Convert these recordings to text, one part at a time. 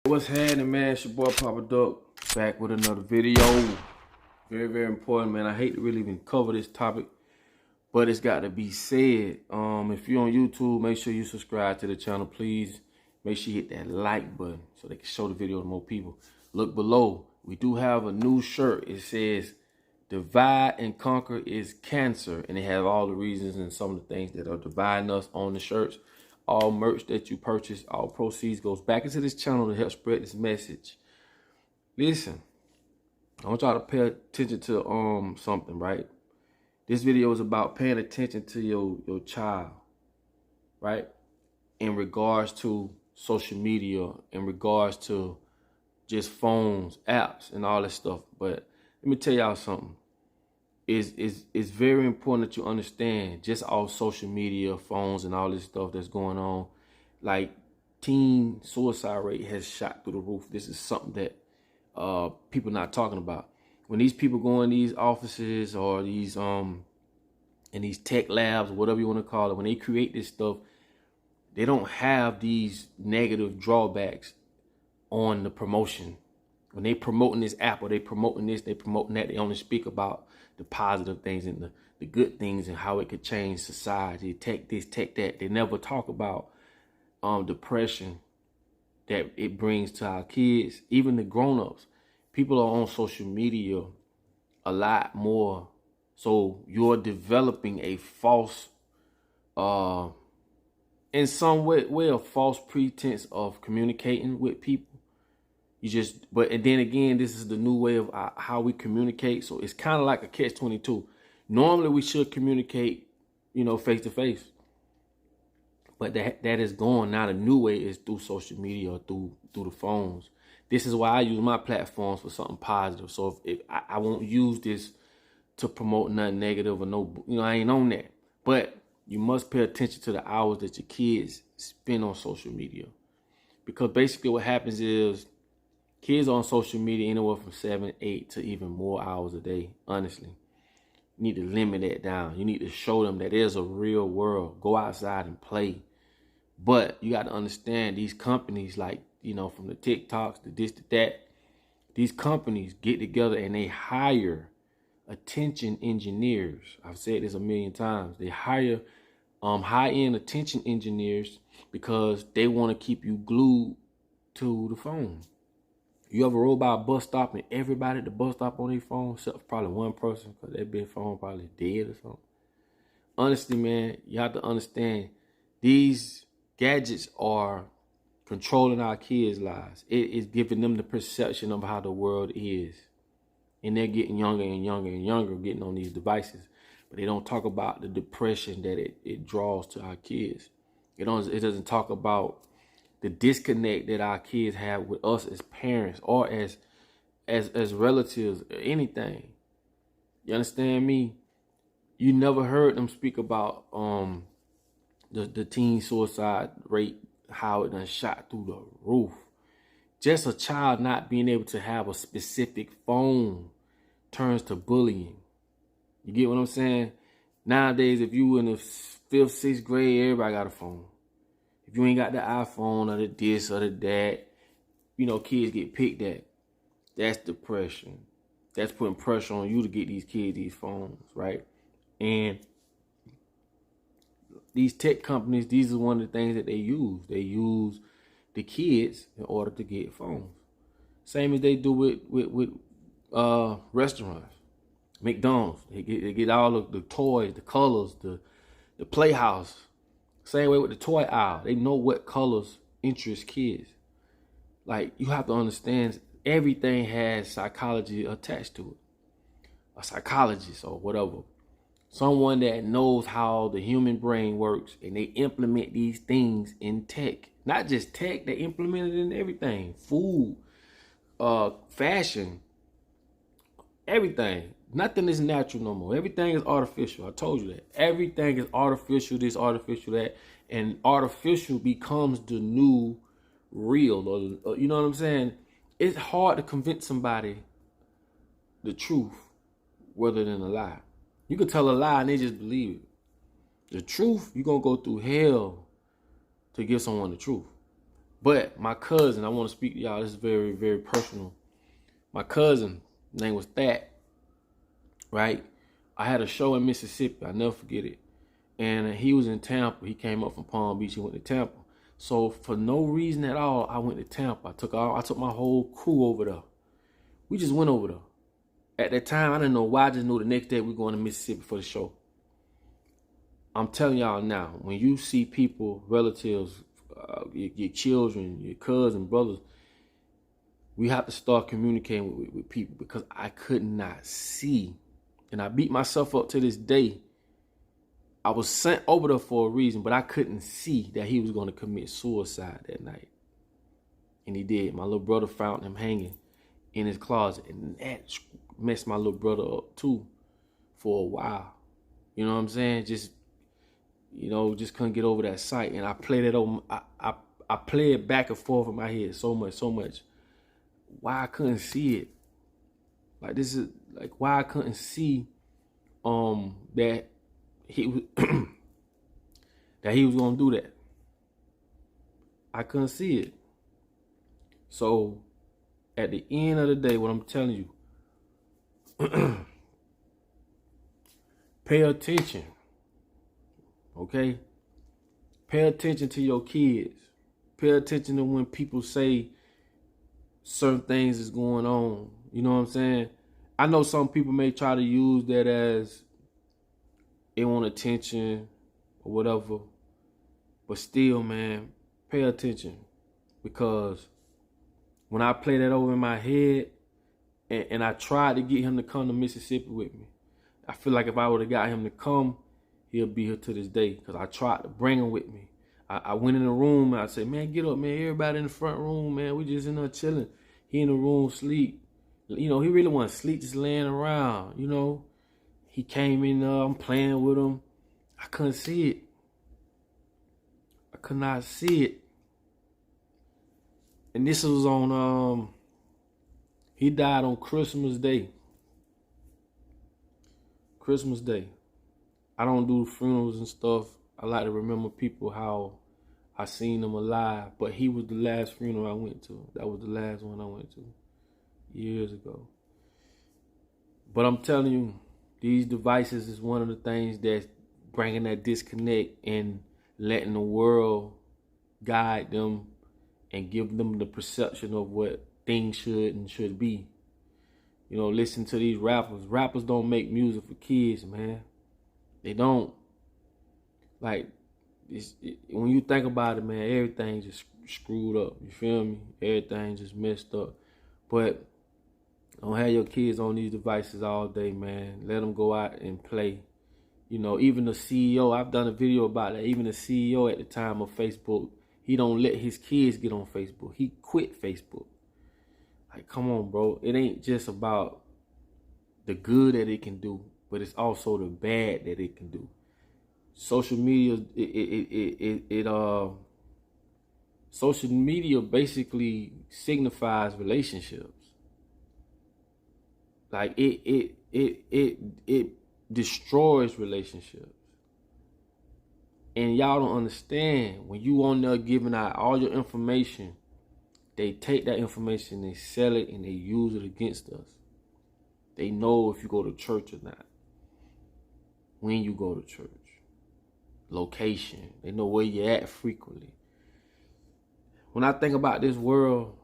What's happening, man? It's your boy Papa Duck back with another video. Very, very important, man. I hate to really even cover this topic, but it's got to be said. If you're on YouTube, make sure you subscribe to the channel, please. Make sure you hit that like button so they can show the video to more people. Look below. We do have a new shirt. It says, "Divide and Conquer is Cancer," and it has all the reasons and some of the things that are dividing us on the shirts. All merch that you purchase, all proceeds goes back into this channel to help spread this message. Listen, I want y'all to pay attention to something, right? This video is about paying attention to your child, right? In regards to social media, in regards to just phones, apps, and all that stuff. But let me tell y'all something. It's very important that you understand just all social media, phones, and all this stuff that's going on. Like, teen suicide rate has shot through the roof. This is something that people not talking about. When these people go in these offices or these in these tech labs, whatever you want to call it, when they create this stuff, they don't have these negative drawbacks on the promotion. When they promoting this app or they promoting this, they promoting that, they only speak about the positive things and the good things and how it could change society, tech this, tech that. They never talk about depression that it brings to our kids, even the grown-ups. People are on social media a lot more. So you're developing a false, in some way, a false pretense of communicating with people. And then again, this is the new way of how we communicate. So it's kind of like a catch-22. Normally we should communicate, face to face. But that is gone. Now the new way is through social media or through the phones. This is why I use my platforms for something positive. So if I won't use this to promote nothing negative or no, I ain't on that. But you must pay attention to the hours that your kids spend on social media. Because basically what happens is, kids on social media anywhere from 7, 8 to even more hours a day, honestly. You need to limit that down. You need to show them that there's a real world. Go outside and play. But you got to understand these companies, like, from the TikToks, the this, to that, these companies get together and they hire attention engineers. I've said this a million times. They hire high-end attention engineers because they want to keep you glued to the phone. You ever roll by a bus stop and everybody at the bus stop on their phone, except for probably one person, because their big phone probably dead or something? Honestly, man, you have to understand these gadgets are controlling our kids' lives. It is giving them the perception of how the world is. And they're getting younger and younger and younger getting on these devices. But they don't talk about the depression that it draws to our kids. It doesn't talk about the disconnect that our kids have with us as parents or as relatives or anything. You understand me? You never heard them speak about the teen suicide rate, how it done shot through the roof. Just a child not being able to have a specific phone turns to bullying. You get what I'm saying? Nowadays, if you in the 5th, 6th grade, everybody got a phone. If you ain't got the iPhone or the this or the that, kids get picked at. That's depression. That's putting pressure on you to get these kids these phones, right? And these tech companies, these are one of the things that they use. They use the kids in order to get phones. Same as they do with restaurants. McDonald's. They get all of the toys, the colors, the playhouse. Same way with the toy aisle. They know what colors interest kids. Like, you have to understand, everything has psychology attached to it. A psychologist or whatever. Someone that knows how the human brain works, and they implement these things in tech. Not just tech, they implement it in everything. Food, fashion, everything. Nothing is natural no more. Everything is artificial. I told you that. Everything is artificial, this, artificial, that. And artificial becomes the new real. Or you know what I'm saying? It's hard to convince somebody the truth rather than a lie. You can tell a lie and they just believe it. The truth, you're going to go through hell to give someone the truth. But my cousin, I want to speak to y'all. This is very, very personal. My cousin, name was Thad, right? I had a show in Mississippi. I'll never forget it. And he was in Tampa. He came up from Palm Beach. He went to Tampa. So for no reason at all, I went to Tampa. I took my whole crew over there. We just went over there. At that time, I didn't know why. I just knew the next day we were going to Mississippi for the show. I'm telling y'all now, when you see people, relatives, your children, your cousins, brothers, we have to start communicating with people, because I could not see. And I beat myself up to this day. I was sent over there for a reason, but I couldn't see that he was going to commit suicide that night. And he did. My little brother found him hanging in his closet, and that messed my little brother up too for a while. You know what I'm saying? Just couldn't get over that sight. And I played it over. I play it back and forth in my head so much. Why I couldn't see it? Like, this is like why I couldn't see that he was that he was gonna do that. I couldn't see it. So at the end of the day, what I'm telling you, pay attention. Okay? Pay attention to your kids. Pay attention to when people say certain things is going on. You know what I'm saying? I know some people may try to use that as they want attention or whatever. But still, man, pay attention. Because when I play that over in my head, and I tried to get him to come to Mississippi with me, I feel like if I would have got him to come, he'll be here to this day. Because I tried to bring him with me. I went in the room and I said, man, get up, man. Everybody in the front room, man. We just in there chilling. He in the room sleep. You know, he really wasn't sleep, just laying around, you know. He came in there, I'm playing with him. I couldn't see it. I could not see it. And this was on, he died on Christmas Day. Christmas Day. I don't do funerals and stuff. I like to remember people how I seen them alive. But he was the last funeral I went to. That was the last one I went to years ago. But I'm telling you, these devices is one of the things that's bringing that disconnect and letting the world guide them and give them the perception of what things should and should be. You know, listen to these rappers. Rappers don't make music for kids, man. They don't. Like, when you think about it, man, everything just screwed up. You feel me? Everything just messed up. But don't have your kids on these devices all day, man. Let them go out and play. You know, even the CEO, I've done a video about that. Even the CEO at the time of Facebook, he don't let his kids get on Facebook. He quit Facebook. Like, come on, bro. It ain't just about the good that it can do, but it's also the bad that it can do. Social media, social media basically signifies relationships. Like it destroys relationships. And y'all don't understand, when you on there giving out all your information, they take that information, they sell it, and they use it against us. They know if you go to church or not, when you go to church, location. They know where you're at frequently. When I think about this world,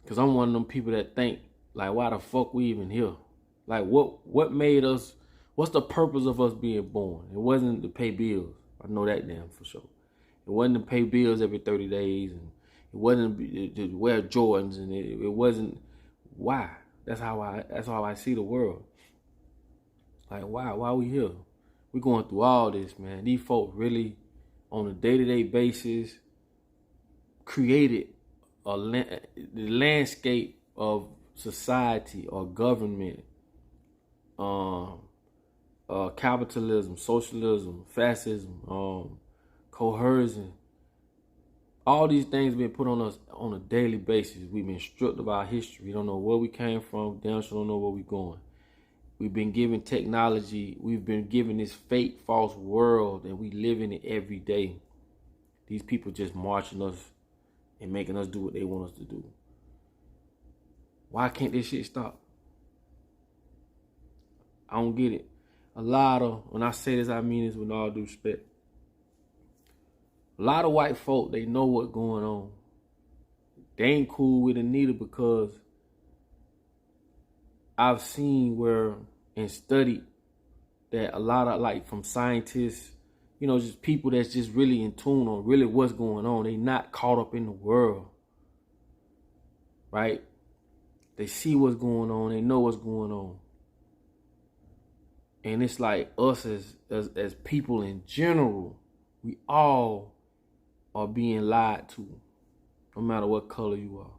because I'm one of them people that think, like, why the fuck we even here? Like, what made us, what's the purpose of us being born? It wasn't to pay bills. I know that damn for sure. It wasn't to pay bills every 30 days, and it wasn't to wear Jordans, and it wasn't, why? That's how I see the world. Like, why we here? We're going through all this, man. These folk really, on a day-to-day basis, created the landscape of society or government, capitalism, socialism, fascism, coercion. All these things been put on us on a daily basis. We've been stripped of our history. We don't know where we came from. Damn sure don't know where we're going. We've been given technology. We've been given this fake, false world, and we live in it every day. These people just marching us and making us do what they want us to do. Why can't this shit stop? I don't get it. A lot of, when I say this, I mean this with all due respect. A lot of white folk, they know what's going on. They ain't cool with it neither, because I've seen where and studied that a lot of, like, from scientists, you know, just people that's just really in tune on really what's going on. They not caught up in the world, right? They see what's going on. They know what's going on. And it's like us as people in general, we all are being lied to, no matter what color you are.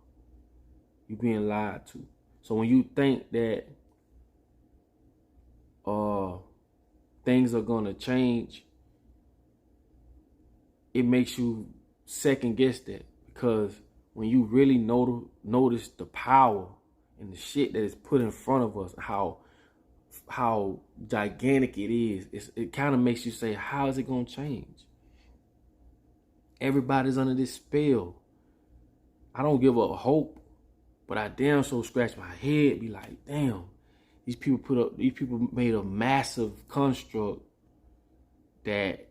You're being lied to. So when you think that things are gonna change, it makes you second guess that, because when you really notice the power and the shit that is put in front of us, how gigantic it is, it kind of makes you say, how is it gonna change? Everybody's under this spell. I don't give up hope, but I damn so scratch my head, be like, damn, these people made a massive construct that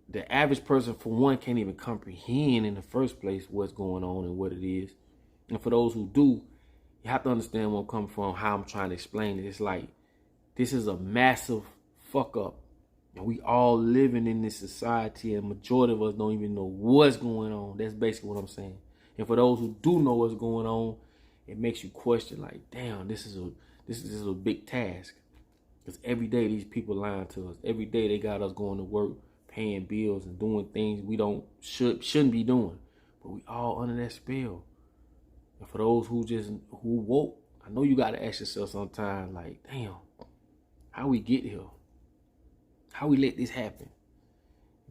the average person, for one, can't even comprehend in the first place what's going on and what it is. And for those who do, you have to understand where I'm coming from, how I'm trying to explain it. It's like, this is a massive fuck up. And we all living in this society, and the majority of us don't even know what's going on. That's basically what I'm saying. And for those who do know what's going on, it makes you question, like, damn, this is a big task. Because every day these people lying to us. Every day they got us going to work, paying bills and doing things we shouldn't be doing. But we all under that spell. And for those who woke, I know you gotta ask yourself sometimes, like, damn, how we get here? How we let this happen?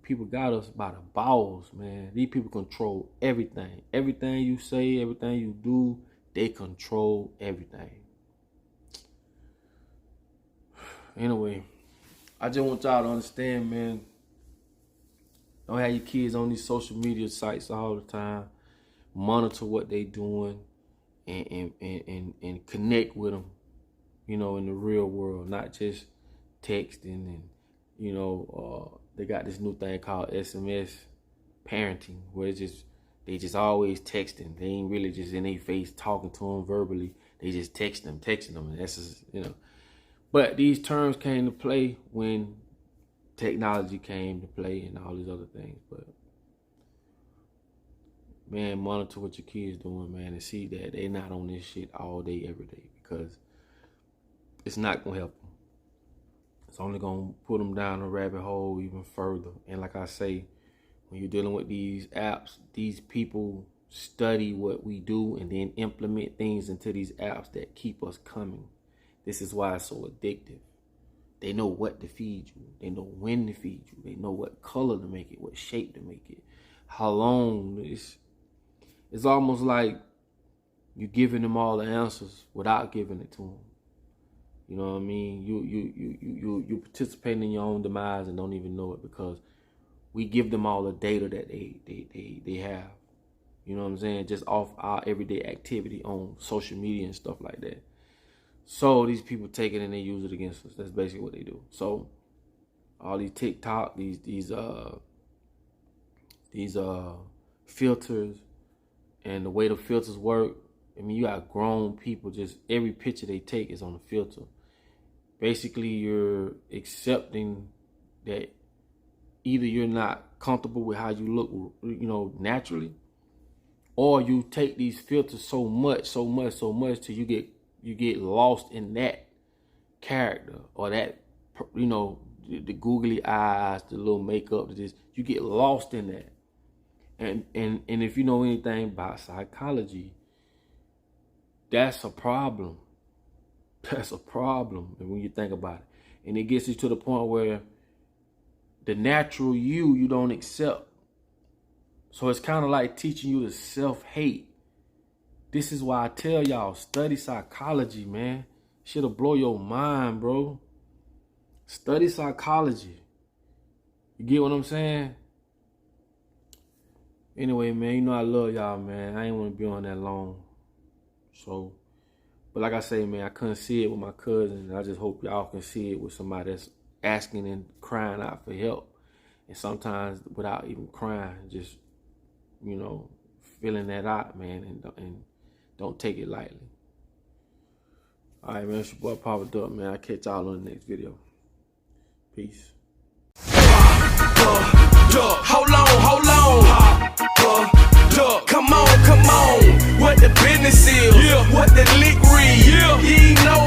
People got us by the balls, man. These people control everything. Everything you say, everything you do, they control everything. Anyway, I just want y'all to understand, man. Don't have your kids on these social media sites all the time. Monitor what they doing and connect with them, you know, in the real world, not just texting. And, you know, they got this new thing called SMS parenting, where they just always texting. They ain't really just in their face talking to them verbally. They just texting them, and that's just, you know. But these terms came to play when technology came to play and all these other things. But man, monitor what your kids doing, man, and see that they're not on this shit all day, every day, because it's not gonna help them. It's only gonna put them down a rabbit hole even further. And like I say, when you're dealing with these apps, these people study what we do and then implement things into these apps that keep us coming. This is why it's so addictive. They know what to feed you. They know when to feed you. They know what color to make it, what shape to make it, how long. It's almost like you're giving them all the answers without giving it to them. You know what I mean? You participating in your own demise and don't even know it, because we give them all the data that they have. You know what I'm saying? Just off our everyday activity on social media and stuff like that. So these people take it and they use it against us. That's basically what they do. So all these TikTok, these filters, and the way the filters work. I mean, you got grown people, just every picture they take is on a filter. Basically, you're accepting that either you're not comfortable with how you look, you know, naturally, or you take these filters so much till you get lost in that character, or that, you know, the googly eyes, the little makeup, you get lost in that. And if you know anything about psychology, that's a problem. That's a problem when you think about it. And it gets you to the point where the natural you don't accept. So it's kind of like teaching you to self-hate. This is why I tell y'all, study psychology, man. Shit'll blow your mind, bro. Study psychology. You get what I'm saying? Anyway, man, you know I love y'all, man. I ain't want to be on that long. So, but like I say, man, I couldn't see it with my cousin. I just hope y'all can see it with somebody that's asking and crying out for help. And sometimes without even crying, just, you know, feeling that out, man, and don't take it lightly. All right, man, it's your boy Papa Duck, man. I'll catch y'all on the next video. Peace. Hold on. Come on. What the business is, what the lick read. You know